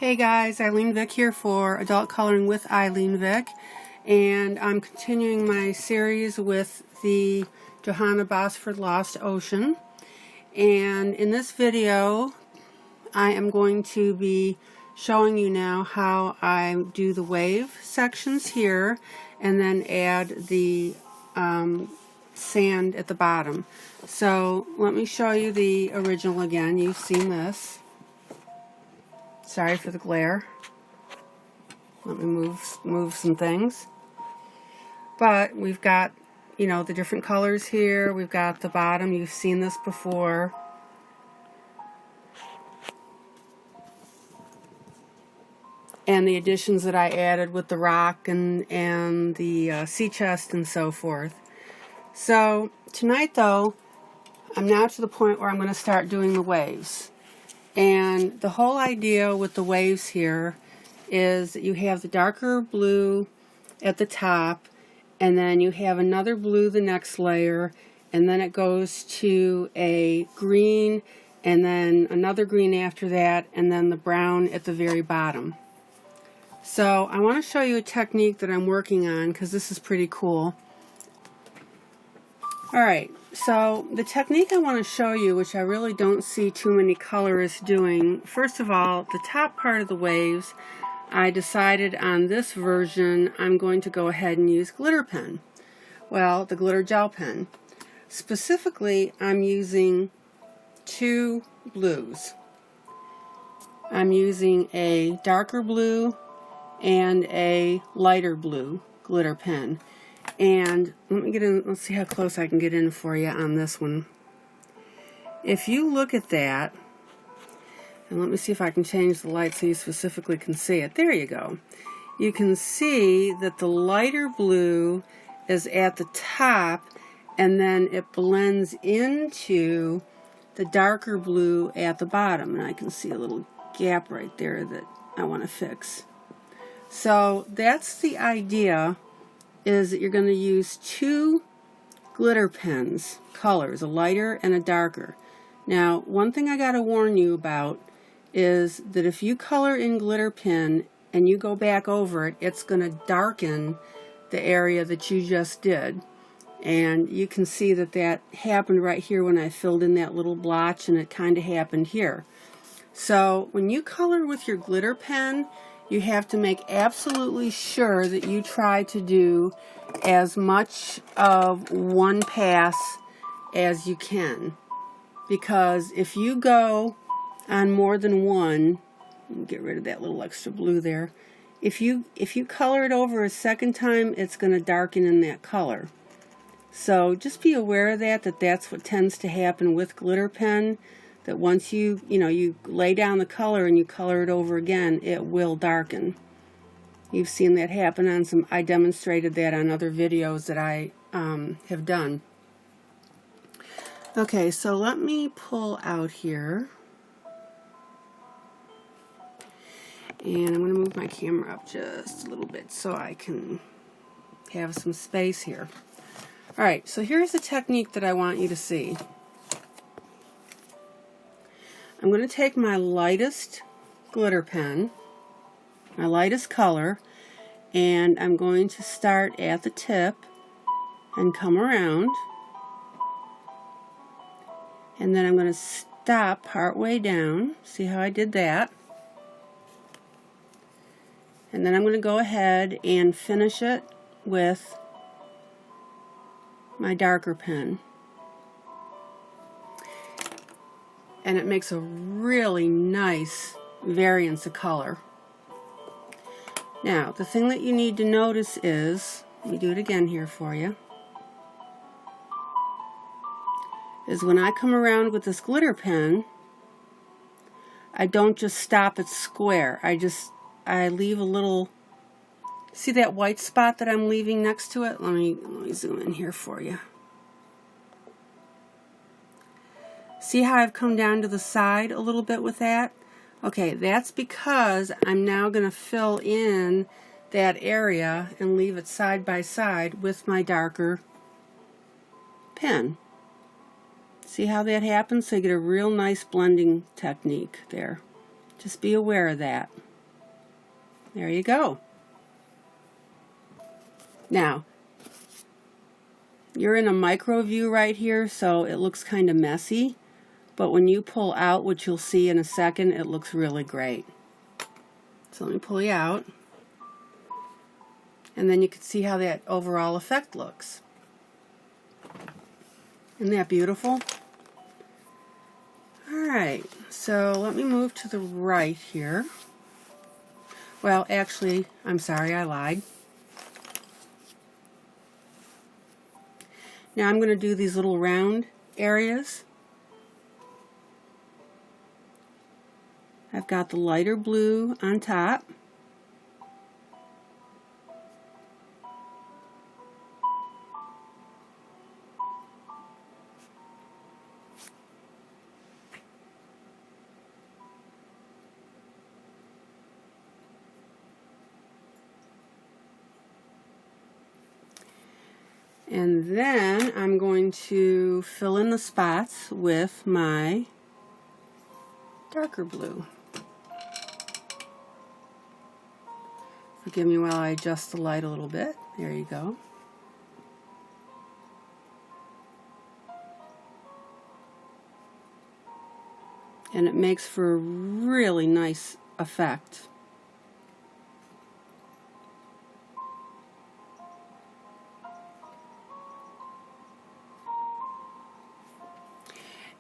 Hey guys, ILene Vick here for Adult Coloring with ILene Vick, and I'm continuing my series with the Johannah Basford Lost Ocean. And in this video I am going to be showing you now how I do the wave sections here and then add the sand at the bottom. So let me show you the original again. You've seen this. Sorry for the glare. Let me move some things. But we've got, you know, the different colors here. We've got the bottom. You've seen this before. And the additions that I added with the rock and the sea chest and so forth. So tonight though, I'm now to the point where I'm going to start doing the waves. And the whole idea with the waves here is that you have the darker blue at the top, and then you have another blue the next layer, and then it goes to a green, and then another green after that, and then the brown at the very bottom. So I want to show you a technique that I'm working on because this is pretty cool. Alright, so the technique I want to show you, which I really don't see too many colorists doing, first of all, the top part of the waves, I decided on this version I'm going to go ahead and use glitter pen. Well, the glitter gel pen. Specifically, I'm using two blues. I'm using a darker blue and a lighter blue glitter pen. And let me get in, let's see how close I can get in for you on this one. If you look at that, and let me see if I can change the light so you specifically can see it. There you go. You can see that the lighter blue is at the top, and then it blends into the darker blue at the bottom. And I can see a little gap right there that I want to fix. So that's the idea, is that you're going to use two glitter pens, colors, a lighter and a darker. Now, one thing I got to warn you about is that if you color in glitter pen and you go back over it, it's going to darken the area that you just did. And you can see that that happened right here when I filled in that little blotch, and it kind of happened here. So when you color with your glitter pen, you have to make absolutely sure that you try to do as much of one pass as you can. Because if you go on more than one, get rid of that little extra blue there, if you color it over a second time, it's going to darken in that color. So just be aware of that, that's what tends to happen with glitter pen. That once you lay down the color and you color it over again, it will darken. You've seen that happen on some, I demonstrated that on other videos that I have done. Okay, so let me pull out here. And I'm going to move my camera up just a little bit so I can have some space here. Alright, so here's the technique that I want you to see. I'm going to take my lightest glitter pen, my lightest color, and I'm going to start at the tip and come around. And then I'm going to stop part way down. See how I did that? And then I'm going to go ahead and finish it with my darker pen. And it makes a really nice variance of color. Now, the thing that you need to notice is, let me do it again here for you, is when I come around with this glitter pen, I don't just stop at square. I leave a little, see that white spot that I'm leaving next to it? Let me zoom in here for you. See how I've come down to the side a little bit with that? Okay, that's because I'm now going to fill in that area and leave it side by side with my darker pen. See how that happens? So you get a real nice blending technique there. Just be aware of that. There you go. Now, you're in a micro view right here, so it looks kind of messy, but when you pull out, which you'll see in a second, it looks really great. So let me pull you out, and then you can see how that overall effect looks. Isn't that beautiful? Alright, so let me move to the right here. Well, actually, I'm sorry, I lied. Now I'm going to do these little round areas. I've got the lighter blue on top. And then I'm going to fill in the spots with my darker blue. Forgive me while I adjust the light a little bit. There you go. And it makes for a really nice effect.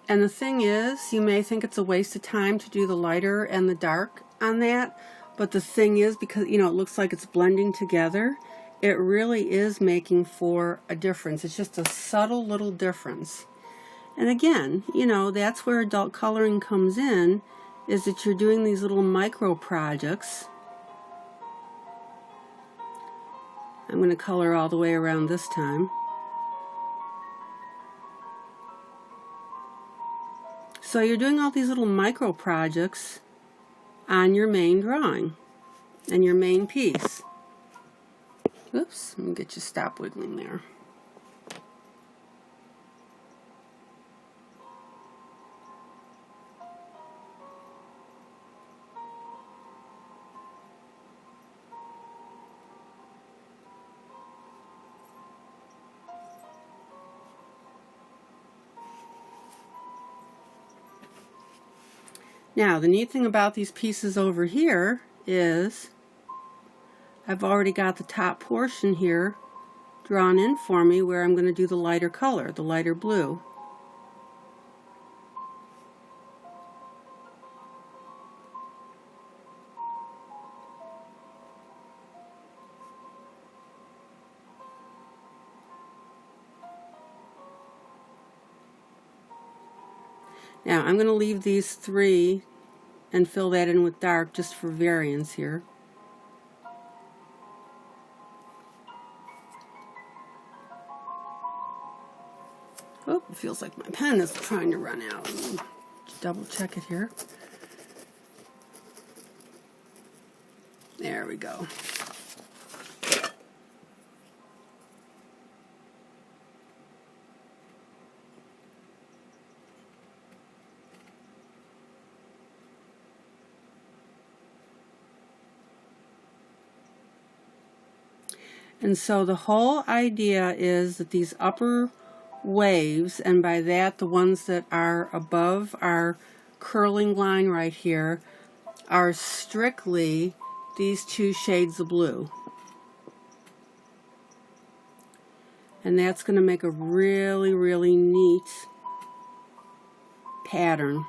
And the thing is, you may think it's a waste of time to do the lighter and the dark on that, but the thing is, because you know it looks like it's blending together, it really is making for a difference. It's just a subtle little difference. And again, you know, that's where adult coloring comes in, is that you're doing these little micro projects. I'm going to color all the way around this time. So you're doing all these little micro projects on your main drawing and your main piece. Oops, let me get you stop wiggling there. Now, the neat thing about these pieces over here is I've already got the top portion here drawn in for me where I'm going to do the lighter color, the lighter blue. Now I'm going to leave these three and fill that in with dark just for variance here. Oh, it feels like my pen is trying to run out. Let me double check it here. There we go. And so the whole idea is that these upper waves, and by that the ones that are above our curling line right here, are strictly these two shades of blue. And that's going to make a really, really neat pattern.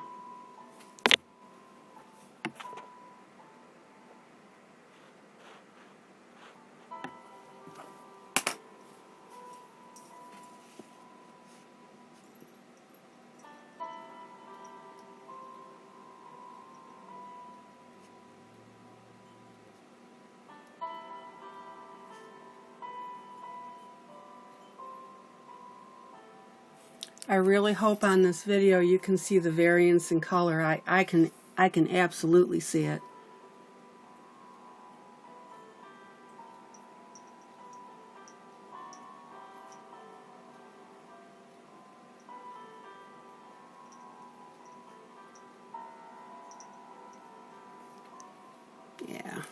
I really hope on this video you can see the variance in color. I can absolutely see it. Yeah.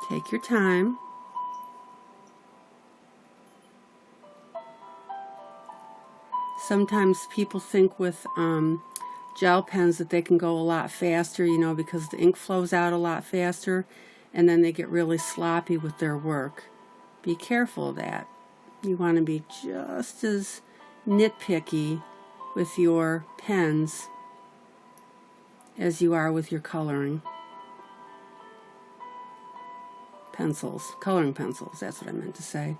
Take your time. Sometimes people think with gel pens that they can go a lot faster, you know, because the ink flows out a lot faster, and then they get really sloppy with their work. Be careful of that. You want to be just as nitpicky with your pens as you are with your coloring pencils. Coloring pencils, that's what I meant to say.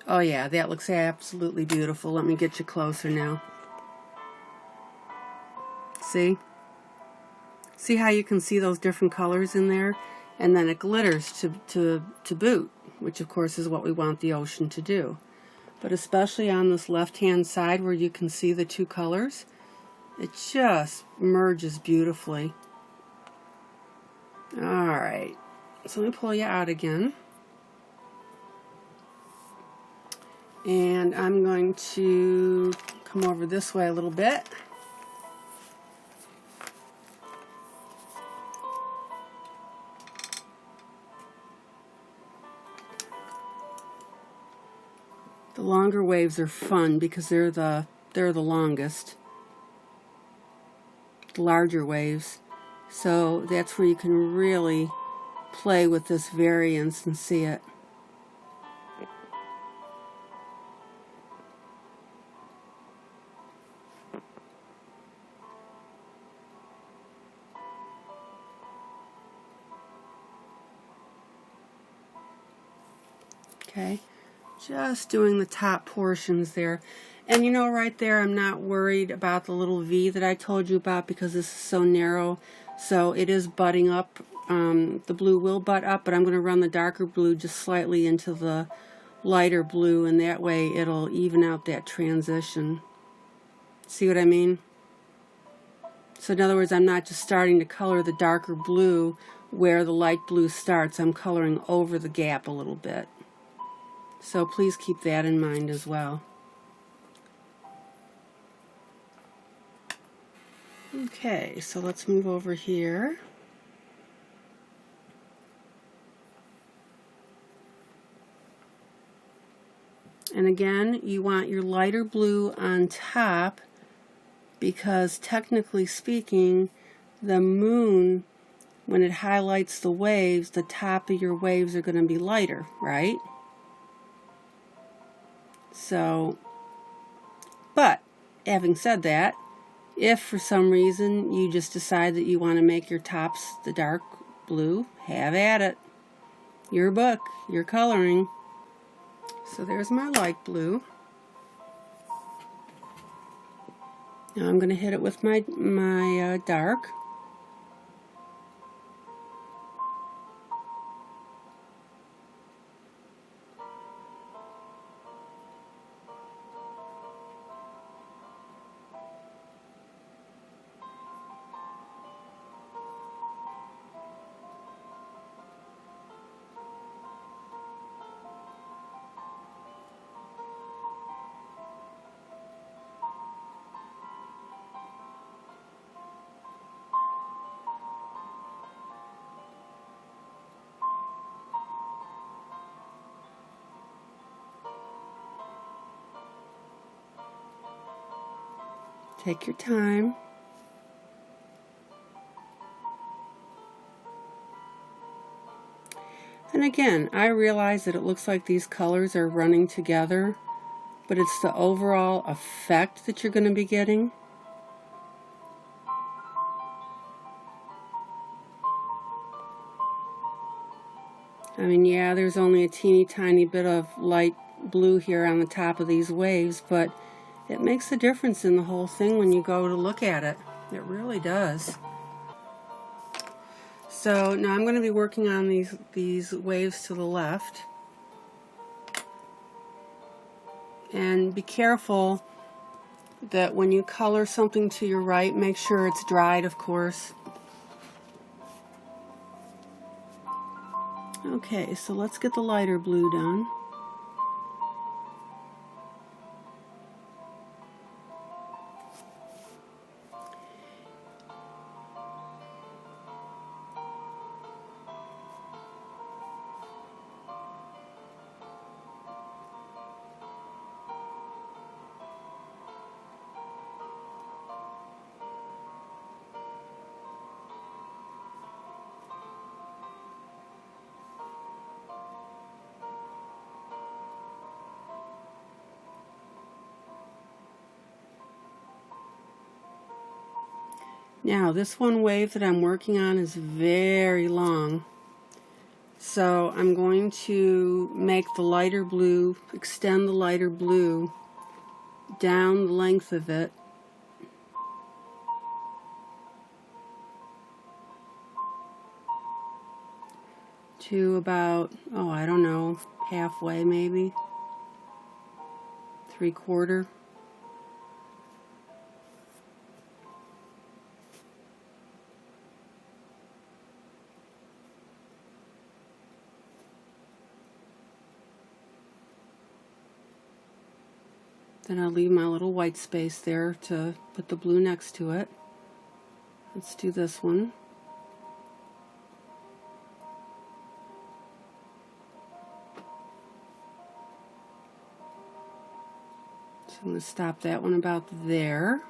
Oh yeah, that looks absolutely beautiful. Let me get you closer now. See? See how you can see those different colors in there? And then it glitters to boot, which of course is what we want the ocean to do. But especially on this left-hand side where you can see the two colors, it just merges beautifully. Alright, so let me pull you out again. And I'm going to come over this way a little bit. The longer waves are fun because they're the longest. The larger waves. So that's where you can really play with this variance and see it. Okay, just doing the top portions there. And you know, right there, I'm not worried about the little V that I told you about because this is so narrow. So it is butting up. The blue will butt up, but I'm going to run the darker blue just slightly into the lighter blue, and that way it'll even out that transition. See what I mean? So in other words, I'm not just starting to color the darker blue where the light blue starts. I'm coloring over the gap a little bit. So please keep that in mind as well. Okay, so let's move over here. And again, you want your lighter blue on top because technically speaking, the moon, when it highlights the waves, the top of your waves are going to be lighter, right? So, but having said that, if for some reason you just decide that you want to make your tops the dark blue, have at it. Your book, your coloring. So there's my light blue. Now I'm going to hit it with my dark. Take your time. And again, I realize that it looks like these colors are running together, but it's the overall effect that you're going to be getting. I mean, yeah, there's only a teeny tiny bit of light blue here on the top of these waves, but it makes a difference in the whole thing when you go to look at it. It really does. So now I'm going to be working on these waves to the left. And be careful that when you color something to your right, make sure it's dried, of course. Okay, so let's get the lighter blue done. Now, this one wave that I'm working on is very long, so I'm going to make the lighter blue, extend the lighter blue down the length of it. To about, oh, I don't know, halfway maybe, 3/4. Then I'll leave my little white space there to put the blue next to it. Let's do this one. So I'm going to stop that one about there,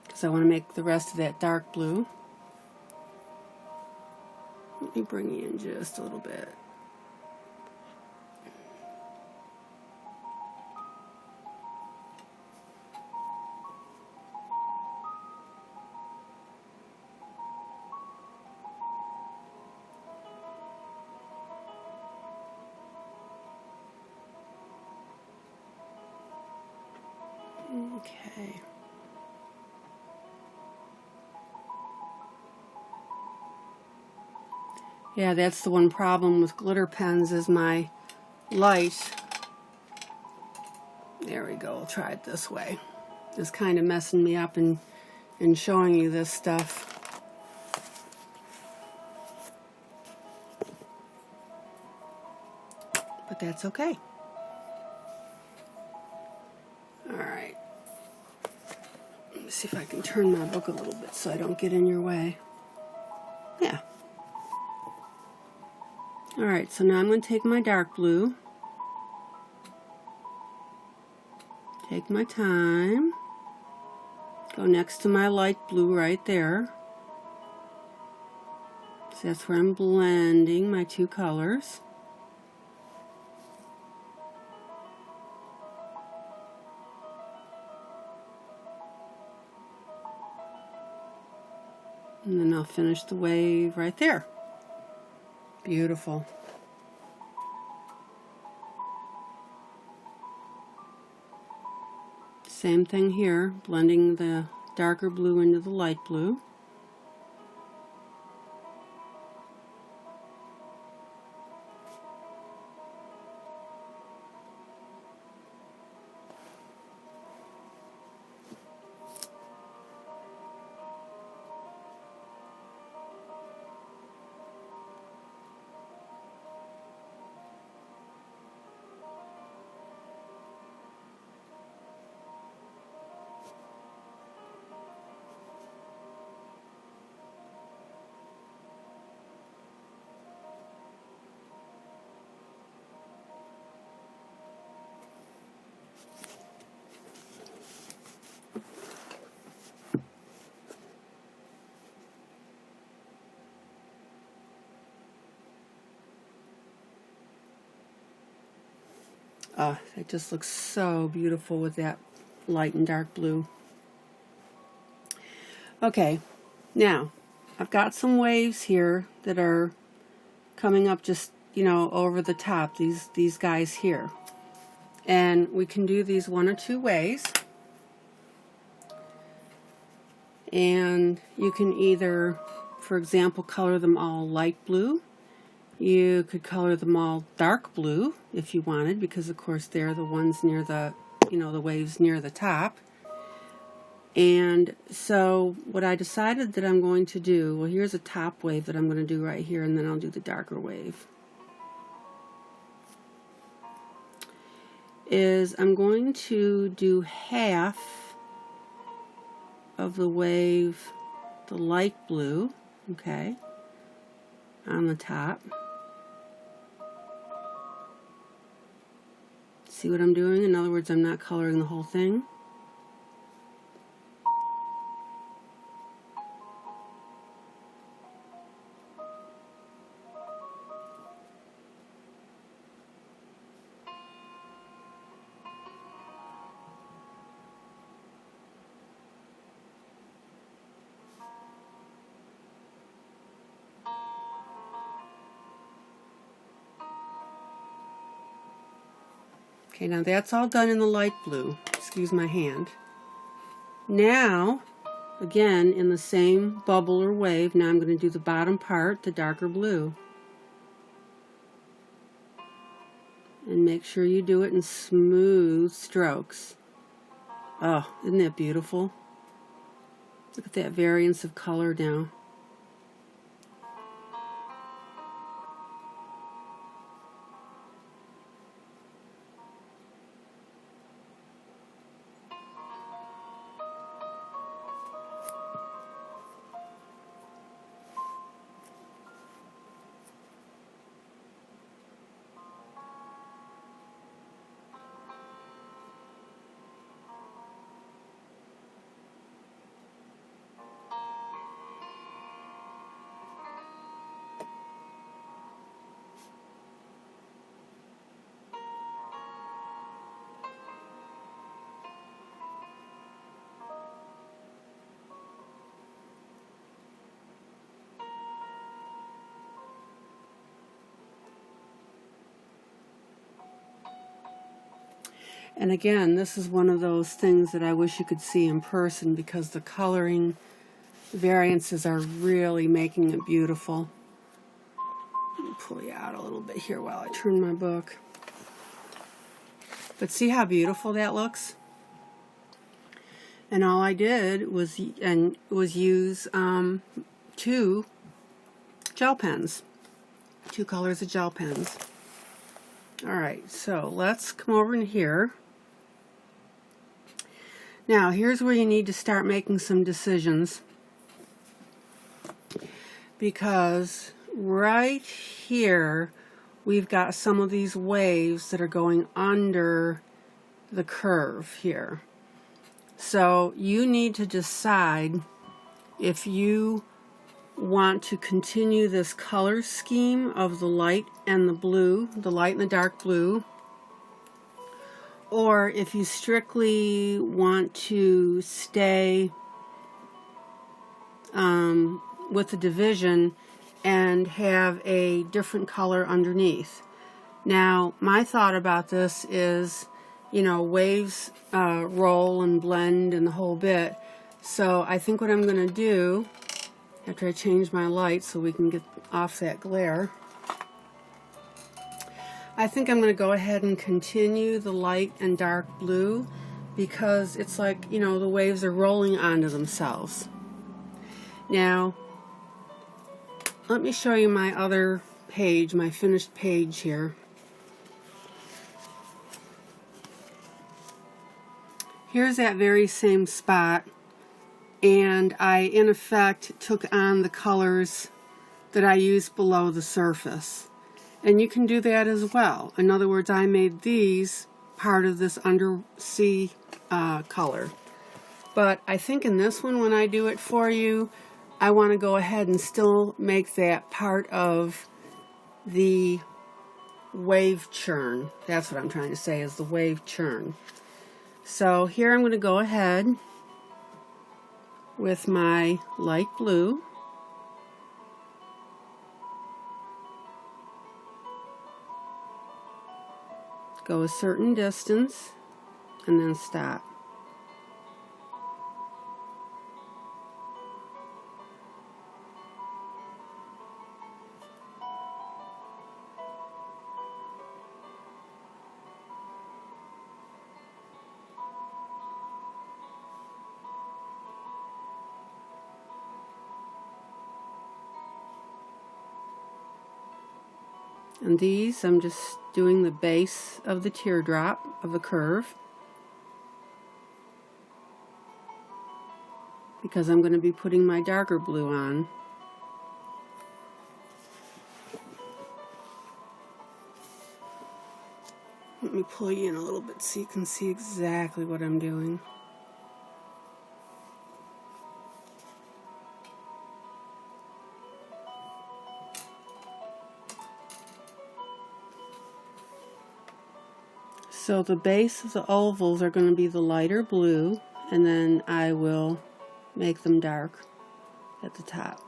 because I want to make the rest of that dark blue. Let me bring you in just a little bit. Okay. Yeah, that's the one problem with glitter pens is my light. There we go, I'll try it this way. It's kind of messing me up and showing you this stuff. But that's okay. Alright. Let me see if I can turn my book a little bit so I don't get in your way. Yeah. Alright, so now I'm going to take my dark blue. Take my time. Go next to my light blue right there. So that's where I'm blending my two colors. And then I'll finish the wave right there. Beautiful. Same thing here, blending the darker blue into the light blue. It just looks so beautiful with that light and dark blue. Okay, now I've got some waves here that are coming up just, you know, over the top, these guys here. And we can do these one or two ways. And you can either, for example, color them all light blue. You could color them all dark blue if you wanted, because of course they're the ones near the, you know, the waves near the top. And so what I decided that I'm going to do, well, here's a top wave that I'm going to do right here, and then I'll do the darker wave, is I'm going to do half of the wave, the light blue, okay, on the top. See what I'm doing? In other words, I'm not coloring the whole thing. Okay, now that's all done in the light blue. Excuse my hand. Now, again, in the same bubble or wave, now I'm going to do the bottom part, the darker blue. And make sure you do it in smooth strokes. Oh, isn't that beautiful? Look at that variance of color now. And again, this is one of those things that I wish you could see in person, because the coloring variances are really making it beautiful. Let me pull you out a little bit here while I turn my book. But see how beautiful that looks? And all I did was use 2 gel pens, 2 colors of gel pens. All right, so let's come over in here. Now, here's where you need to start making some decisions, because right here we've got some of these waves that are going under the curve here. So you need to decide if you want to continue this color scheme of the light and the blue, the light and the dark blue, or if you strictly want to stay with the division and have a different color underneath. Now, my thought about this is, you know, waves roll and blend and the whole bit. So I think what I'm going to do, after I change my light so we can get off that glare, I think I'm going to go ahead and continue the light and dark blue, because it's like, you know, the waves are rolling onto themselves. Now, let me show you my other page, my finished page here. Here's that very same spot, and I, in effect, took on the colors that I used below the surface. And you can do that as well. In other words, I made these part of this undersea color. But I think in this one, when I do it for you, I want to go ahead and still make that part of the wave churn. That's what I'm trying to say, is the wave churn. So here I'm going to go ahead with my light blue. Go a certain distance and then stop. And these, I'm just doing the base of the teardrop of the curve, because I'm going to be putting my darker blue on. Let me pull you in a little bit so you can see exactly what I'm doing. So the base of the ovals are going to be the lighter blue, and then I will make them dark at the top.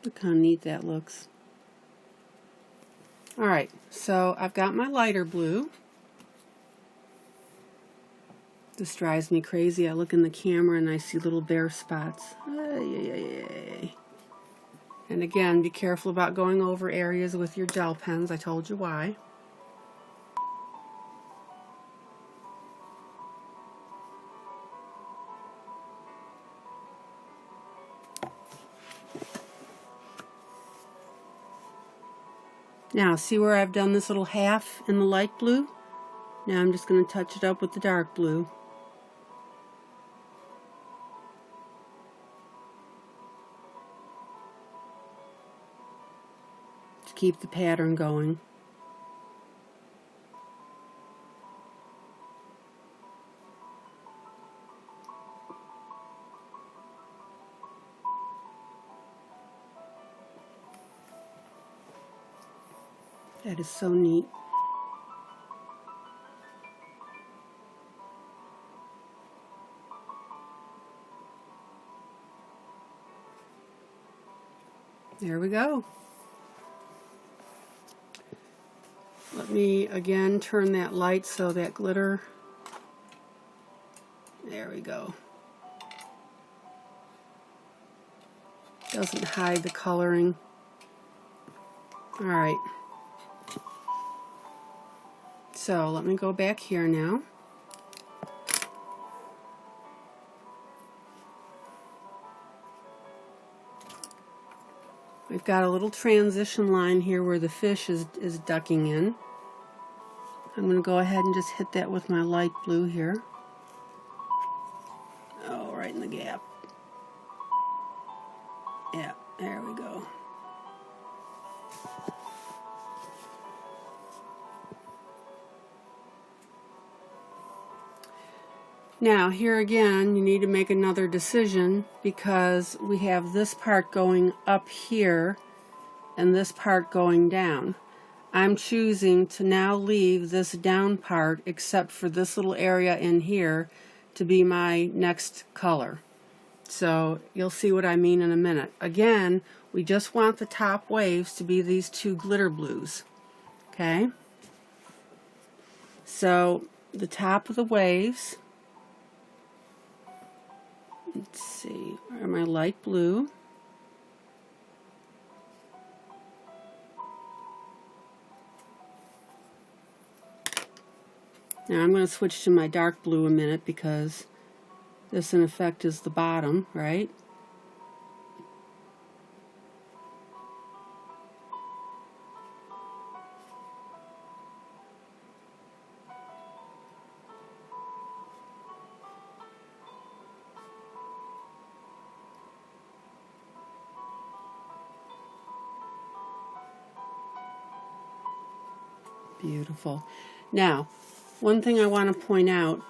Look how neat that looks. Alright, so I've got my lighter blue. This drives me crazy. I look in the camera and I see little bare spots. And again, be careful about going over areas with your gel pens. I told you why. Now, see where I've done this little half in the light blue? Now I'm just going to touch it up with the dark blue. To keep the pattern going. That is so neat. There we go. Let me again turn that light so that glitter, there we go, doesn't hide the coloring. Alright, so let me go back here now. We've got a little transition line here where the fish is ducking in. I'm going to go ahead and just hit that with my light blue here. Oh, right in the gap. Yeah, there we go. Now, here again, you need to make another decision because we have this part going up here and this part going down. I'm choosing to now leave this down part except for this little area in here to be my next color. So you'll see what I mean in a minute. Again, we just want the top waves to be these two glitter blues. Okay? So the top of the waves, let's see, are my light blue. Now I'm going to switch to my dark blue a minute because this in effect is the bottom, right? Beautiful. Now, one thing I want to point out,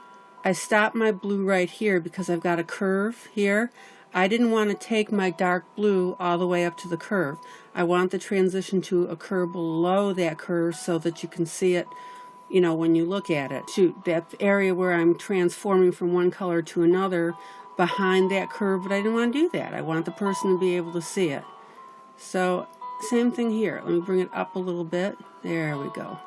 I stopped my blue right here because I've got a curve here. I didn't want to take my dark blue all the way up to the curve. I want the transition to occur below that curve so that you can see it, you know, when you look at it. Shoot, that area where I'm transforming from one color to another behind that curve, but I didn't want to do that. I want the person to be able to see it. So, same thing here. Let me bring it up a little bit. There we go.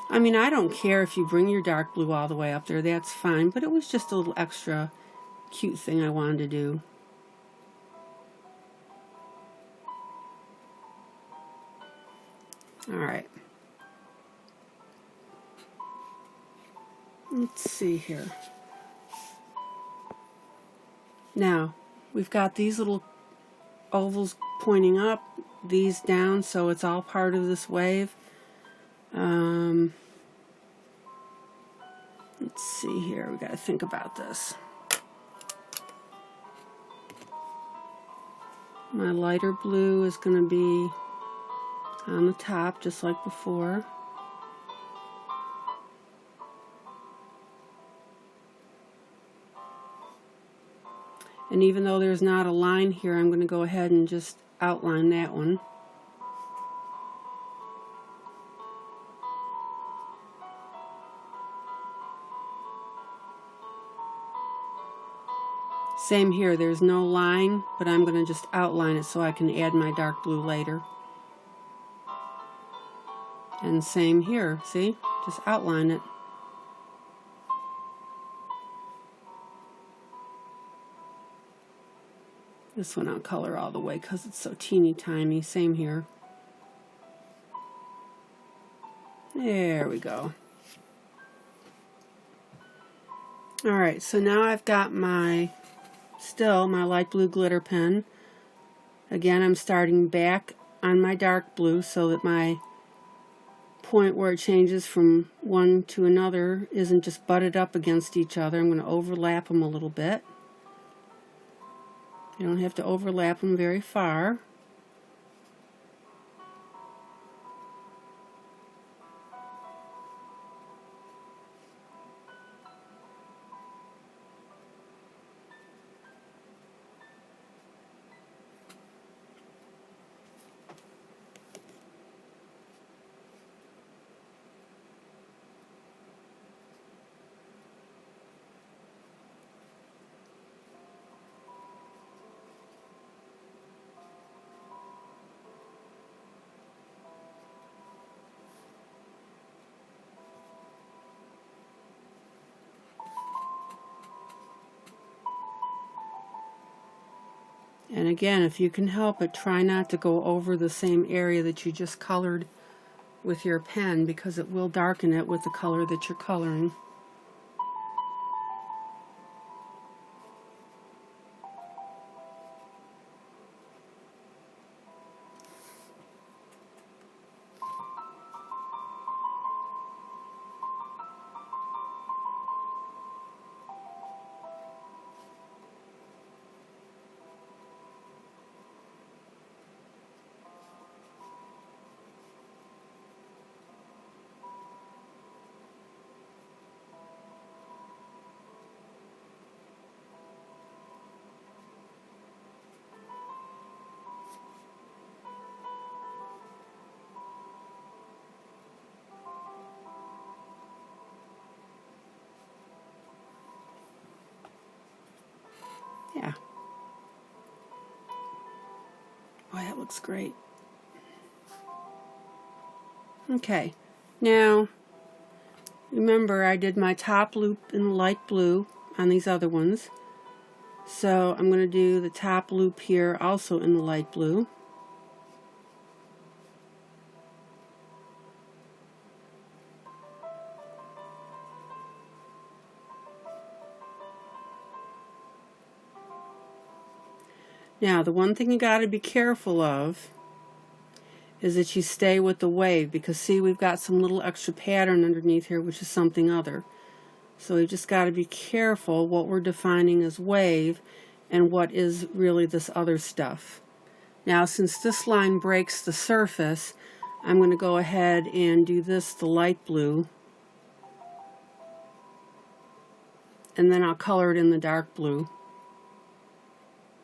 I mean, I don't care if you bring your dark blue all the way up there, that's fine, but it was just a little extra cute thing I wanted to do. Alright. Let's see here. Now, we've got these little ovals pointing up, these down, so it's all part of this wave. Let's see here, we got to think about this. My lighter blue is going to be on the top, just like before. And even though there's not a line here, I'm going to go ahead and just outline that one. Same here, there's no line, but I'm going to just outline it so I can add my dark blue later. And same here, see? Just outline it. This one I'll color all the way because it's so teeny tiny. Same here. There we go. Alright, so now I've got my light blue glitter pen. Again, I'm starting back on my dark blue so that my point where it changes from one to another isn't just butted up against each other. I'm going to overlap them a little bit. You don't have to overlap them very far. And again, if you can help it, try not to go over the same area that you just colored with your pen, because it will darken it with the color that you're coloring. Yeah. Boy, that looks great. Okay, now remember I did my top loop in light blue on these other ones, so I'm going to do the top loop here also in the light blue. Now, the one thing you got to be careful of is that you stay with the wave, because see, we've got some little extra pattern underneath here, which is something other. So we just got to be careful what we're defining as wave and what is really this other stuff. Now, since this line breaks the surface, I'm going to go ahead and do this, the light blue, and then I'll color it in the dark blue.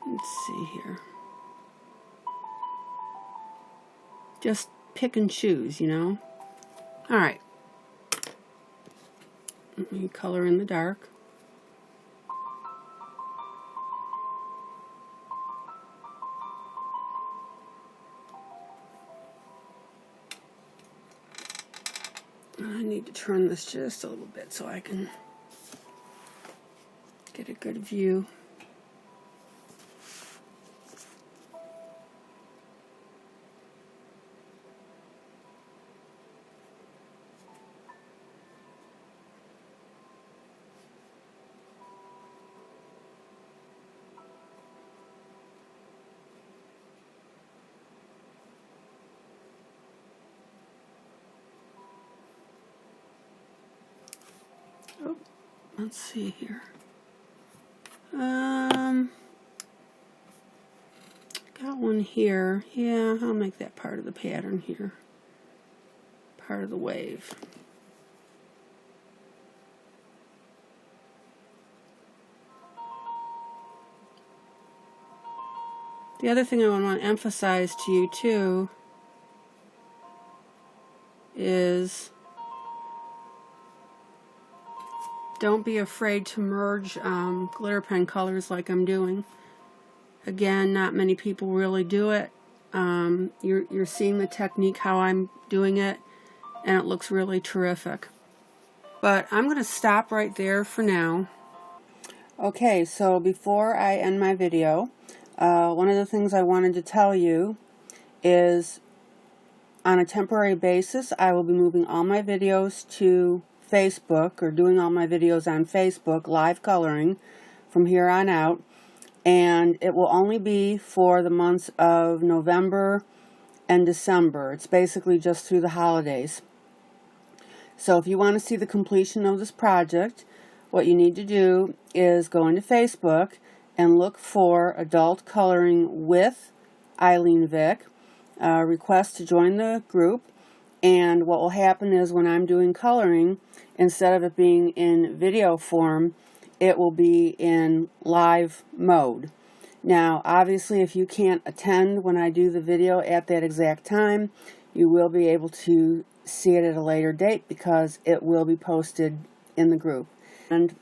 Let's see here. Just pick and choose, you know. Alright. Let me color in the dark. I need to turn this just a little bit so I can get a good view. Oh, let's see here. Got one here. Yeah, I'll make that part of the pattern here. Part of the wave. The other thing I want to emphasize to you too is don't be afraid to merge glitter pen colors like I'm doing. Again, not many people really do it. You're seeing the technique how I'm doing it, and it looks really terrific. But I'm going to stop right there for now. Okay, so before I end my video, one of the things I wanted to tell you is on a temporary basis, I will be moving all my videos to Facebook, or doing all my videos on Facebook, live coloring, from here on out. And it will only be for the months of November and December. It's basically just through the holidays. So if you want to see the completion of this project, what you need to do is go into Facebook and look for Adult Coloring with ILene Vick. Request to join the group, and what will happen is when I'm doing coloring, instead of it being in video form, it will be in live mode. Now obviously if you can't attend when I do the video at that exact time, you will be able to see it at a later date because it will be posted in the group. And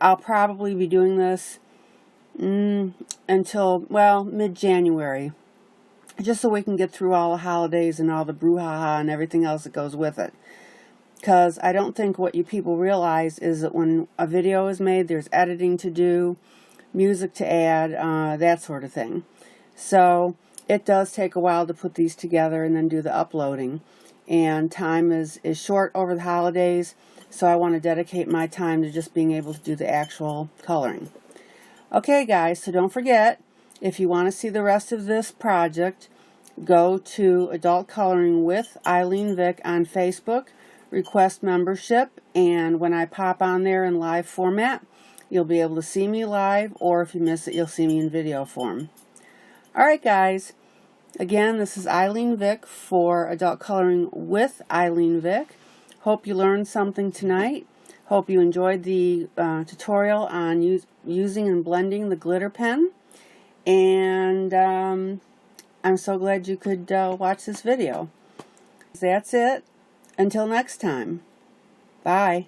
I'll probably be doing this until, well, mid-January, just so we can get through all the holidays and all the brouhaha and everything else that goes with it. Because I don't think what you people realize is that when a video is made, there's editing to do, music to add, that sort of thing. So it does take a while to put these together and then do the uploading. And time is short over the holidays, so I want to dedicate my time to just being able to do the actual coloring. Okay guys, so don't forget, if you want to see the rest of this project, go to Adult Coloring with ILene Vick on Facebook, request membership, and when I pop on there in live format, you'll be able to see me live, or if you miss it, you'll see me in video form. Alright guys, again, this is ILene Vick for Adult Coloring with ILene Vick. Hope you learned something tonight. Hope you enjoyed the tutorial on using and blending the glitter pen. And I'm so glad you could watch this video. That's it. Until next time. Bye.